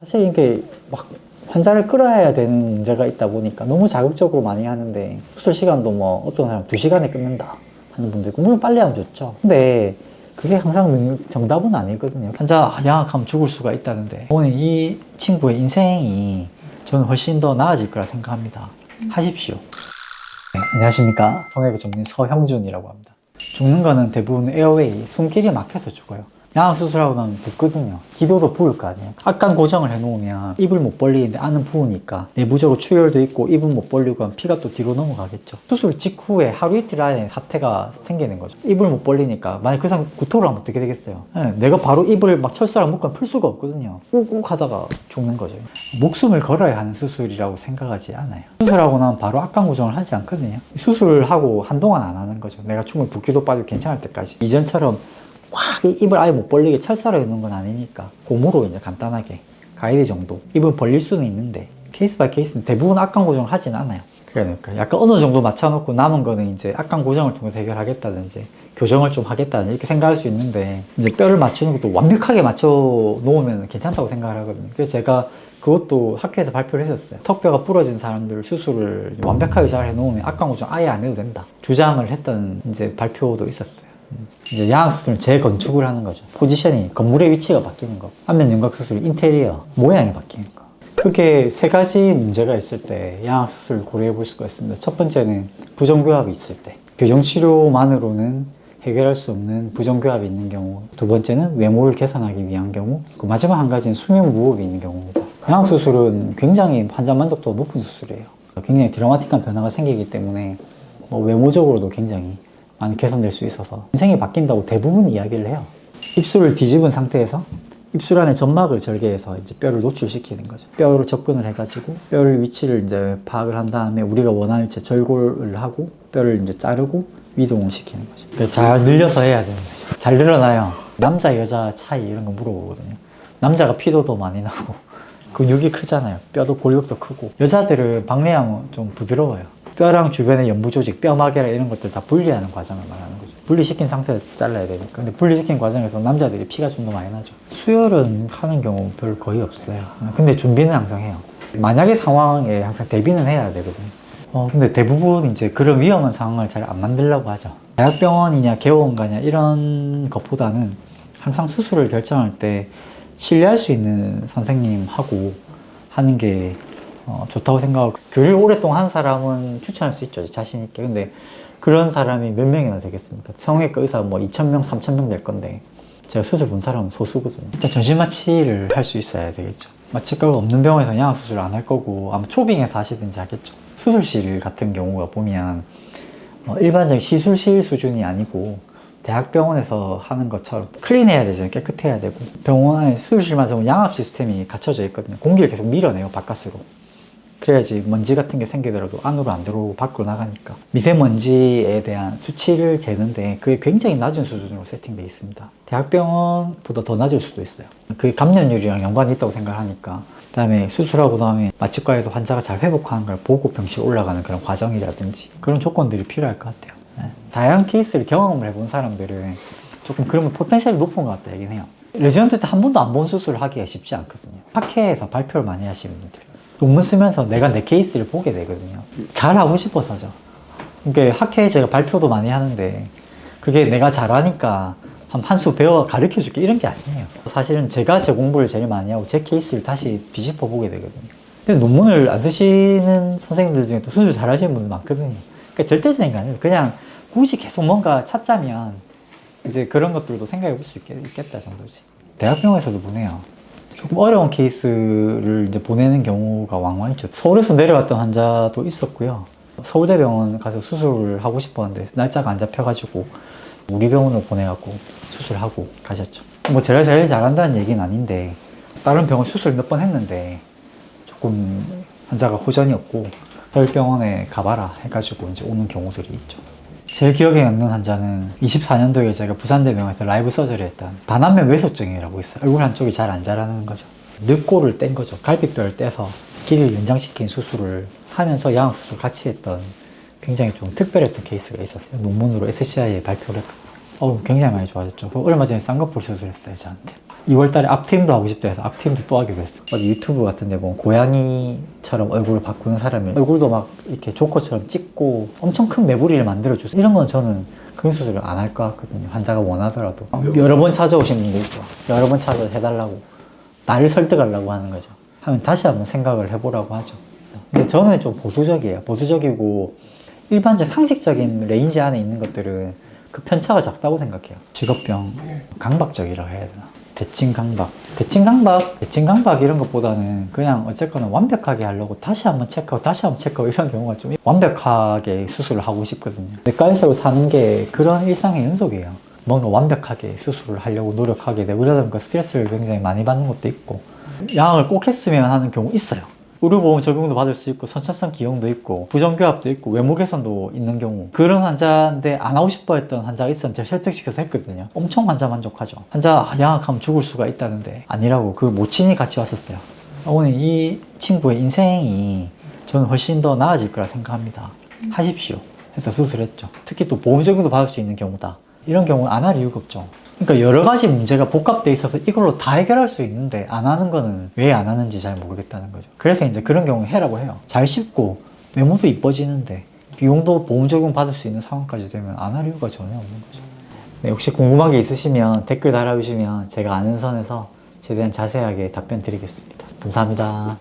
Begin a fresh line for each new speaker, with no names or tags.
사실 이게 막 환자를 끌어야 되는 문제가 있다 보니까 너무 자극적으로 많이 하는데 수술 시간도 뭐 어떤 사람 2시간에 끊는다 하는 분도 있고, 물론 빨리 하면 좋죠. 근데 그게 항상 정답은 아니거든요. 환자 양악하면 죽을 수가 있다는데, 오늘 이 친구의 인생이 저는 훨씬 더 나아질 거라 생각합니다. 하십시오. 네, 안녕하십니까. 성형외과 전문의 서형준이라고 합니다. 죽는 거는 대부분 에어웨이, 숨길이 막혀서 죽어요. 양악수술하고 나면 붓거든요. 기도도 부을 거 아니에요. 악관 고정을 해놓으면 입을 못 벌리는데 안은 부으니까 내부적으로 출혈도 있고 입은 못 벌리고 하면 피가 또 뒤로 넘어가겠죠. 수술 직후에 하루 이틀 안에 사태가 생기는 거죠. 입을 못 벌리니까 만약 그 사람 구토를 하면 어떻게 되겠어요? 네, 내가 바로 입을 막 철사랑 묶으면 풀 수가 없거든요. 꾹꾹 하다가 죽는 거죠. 목숨을 걸어야 하는 수술이라고 생각하지 않아요. 수술하고 나면 바로 악관 고정을 하지 않거든요. 수술하고 한동안 안 하는 거죠. 내가 충분히 붓기도 빠지고 괜찮을 때까지. 이전처럼 꽉 입을 아예 못 벌리게 철사로 해놓은 건 아니니까 고무로 이제 간단하게 가이드 정도. 입을 벌릴 수는 있는데 케이스 바이 케이스는 대부분 악관 고정을 하진 않아요. 그러니까 약간 어느 정도 맞춰놓고 남은 거는 이제 악관 고정을 통해서 해결하겠다든지 교정을 좀 하겠다든지 이렇게 생각할 수 있는데, 이제 뼈를 맞추는 것도 완벽하게 맞춰 놓으면 괜찮다고 생각을 하거든요. 그래서 제가 그것도 학회에서 발표를 했었어요. 턱뼈가 부러진 사람들 수술을 완벽하게 잘 해놓으면 악관 고정 아예 안 해도 된다 주장을 했던 이제 발표도 있었어요. 이제 양악수술은 재건축을 하는 거죠. 포지션이, 건물의 위치가 바뀌는 거. 안면 윤곽수술, 인테리어, 모양이 바뀌는 거. 크게 세 가지 문제가 있을 때 양악수술을 고려해 볼 수가 있습니다. 첫 번째는 부정교합이 있을 때. 교정치료만으로는 해결할 수 없는 부정교합이 있는 경우. 두 번째는 외모를 개선하기 위한 경우. 그 마지막 한 가지는 수면무호흡이 있는 경우입니다. 양악수술은 굉장히 환자 만족도가 높은 수술이에요. 굉장히 드라마틱한 변화가 생기기 때문에 외모적으로도 굉장히 많이 개선될 수 있어서 인생이 바뀐다고 대부분 이야기를 해요. 입술을 뒤집은 상태에서 입술 안에 점막을 절개해서 이제 뼈를 노출시키는 거죠. 뼈로 접근을 해가지고 뼈를 위치를 이제 파악을 한 다음에 우리가 원하는 위치에 절골을 하고 뼈를 이제 자르고 위동을 시키는 거죠. 잘 늘려서 해야 되는 거죠. 잘 늘어나요. 남자 여자 차이 이런 거 물어보거든요. 남자가 피도 더 많이 나고 근육이 크잖아요. 뼈도 골격도 크고. 여자들은 박내하면 좀 부드러워요. 뼈랑 주변의 연부 조직, 뼈막이라 이런 것들 다 분리하는 과정을 말하는 거죠. 분리시킨 상태에서 잘라야 되니까. 근데 분리시킨 과정에서 남자들이 피가 좀 더 많이 나죠. 수혈은 하는 경우 별 거의 없어요. 근데 준비는 항상 해요. 만약의 상황에 항상 대비는 해야 되거든요. 근데 대부분 이제 그런 위험한 상황을 잘 안 만들려고 하죠. 대학병원이냐 개원가냐 이런 것보다는 항상 수술을 결정할 때 신뢰할 수 있는 선생님하고 하는 게 좋다고 생각하고, 교육을 오랫동안 한 사람은 추천할 수 있죠, 자신 있게. 근데 그런 사람이 몇 명이나 되겠습니까? 성형외과 의사 뭐 2,000명, 3,000명 될 건데 제가 수술 본 사람은 소수거든요. 일단 전신 마취를 할 수 있어야 되겠죠. 마취가가 없는 병원에서 양악수술 안 할 거고 아마 초빙에서 하시든지 하겠죠. 수술실 같은 경우가 보면 일반적인 시술실 수준이 아니고 대학병원에서 하는 것처럼 클린해야 되잖아요. 깨끗해야 되고, 병원 안에 수술실만 전부 양압 시스템이 갖춰져 있거든요. 공기를 계속 밀어내요, 바깥으로. 그래야지 먼지 같은 게 생기더라도 안으로 안 들어오고 밖으로 나가니까. 미세먼지에 대한 수치를 재는데 그게 굉장히 낮은 수준으로 세팅되어 있습니다. 대학병원보다 더 낮을 수도 있어요. 그게 감염률이랑 연관이 있다고 생각하니까. 그 다음에 수술하고 나면 마취과에서 환자가 잘 회복하는 걸 보고 병실 올라가는 그런 과정이라든지 그런 조건들이 필요할 것 같아요. 다양한 케이스를 경험을 해본 사람들은 조금 그러면 포텐셜이 높은 것 같다 얘기는 해요. 레지던트 때 한 번도 안 본 수술을 하기가 쉽지 않거든요. 학회에서 발표를 많이 하시는 분들, 논문 쓰면서 내가 내 케이스를 보게 되거든요. 잘하고 싶어서죠. 그러니까 학회에 제가 발표도 많이 하는데 그게 내가 잘하니까 한 수 배워 가르쳐 줄게 이런 게 아니에요. 사실은 제가 제 공부를 제일 많이 하고 제 케이스를 다시 뒤집어 보게 되거든요. 근데 논문을 안 쓰시는 선생님들 중에 또 수술 잘 하시는 분들 많거든요. 그러니까 절대적인 게 아니에요. 그냥 굳이 계속 뭔가 찾자면 이제 그런 것들도 생각해 볼 수 있겠다 정도지. 대학병원에서도 보내요. 조금 어려운 케이스를 이제 보내는 경우가 왕왕 있죠. 서울에서 내려왔던 환자도 있었고요. 서울대병원 가서 수술을 하고 싶었는데 날짜가 안 잡혀가지고 우리 병원으로 보내갖고 수술하고 가셨죠. 뭐 제가 제일 잘한다는 얘기는 아닌데 다른 병원 수술 몇 번 했는데 조금 환자가 호전이 없고 서울병원에 가봐라 해가지고 이제 오는 경우들이 있죠. 제일 기억에 남는 환자는 24년도에 제가 부산대병원에서 라이브 서저리 했던 다남면 외소증이라고 있어요. 얼굴 한쪽이 잘 안 자라는 거죠. 늑골을 뗀 거죠. 갈비뼈를 떼서 길이를 연장시킨 수술을 하면서 양악수술 같이 했던 굉장히 좀 특별했던 케이스가 있었어요. 논문으로 SCI에 발표를 했거든요. 굉장히 많이 좋아졌죠. 얼마 전에 쌍꺼풀 수술했어요, 저한테. 2월 달에 앞트임도 하고 싶다 해서 앞트임도 또 하기로 했어. 어디 유튜브 같은 데 보면 고양이처럼 얼굴을 바꾸는 사람이 얼굴도 막 이렇게 조커처럼 찍고 엄청 큰 매부리를 만들어주세요. 이런 건 저는 그런 수술을 안 할 것 같거든요. 환자가 원하더라도. 여러 번 찾아오신 분도 있어. 여러 번 찾아서 해달라고. 나를 설득하려고 하는 거죠. 하면 다시 한번 생각을 해보라고 하죠. 근데 저는 좀 보수적이에요. 보수적이고 일반적 상식적인 레인지 안에 있는 것들은 그 편차가 작다고 생각해요. 직업병, 강박적이라고 해야 되나? 대칭강박 이런 것보다는 그냥 어쨌거나 완벽하게 하려고 다시 한번 체크하고 이런 경우가 좀 완벽하게 수술을 하고 싶거든요. 내과에서 사는 게 그런 일상의 연속이에요. 뭔가 완벽하게 수술을 하려고 노력하게 되고 이러다 보니까 스트레스를 굉장히 많이 받는 것도 있고 양악을 꼭 했으면 하는 경우 있어요. 의료보험 적용도 받을 수 있고 선천성 기형도 있고 부정교합도 있고 외모 개선도 있는 경우 그런 환자인데 안 하고 싶어 했던 환자가 있었는데 제가 설득시켜서 했거든요. 엄청 환자 만족하죠. 환자 양악하면 죽을 수가 있다는데 아니라고 그 모친이 같이 왔었어요. 오늘 이 친구의 인생이 저는 훨씬 더 나아질 거라 생각합니다. 하십시오 해서 수술했죠. 특히 또 보험 적용도 받을 수 있는 경우다. 이런 경우는 안 할 이유가 없죠. 그러니까 여러 가지 문제가 복합돼 있어서 이걸로 다 해결할 수 있는데 안 하는 거는 왜 안 하는지 잘 모르겠다는 거죠. 그래서 이제 그런 경우 해라고 해요. 잘 씹고 외모도 이뻐지는데 비용도 보험 적용 받을 수 있는 상황까지 되면 안 할 이유가 전혀 없는 거죠. 네, 혹시 궁금한 게 있으시면 댓글 달아주시면 제가 아는 선에서 최대한 자세하게 답변 드리겠습니다. 감사합니다.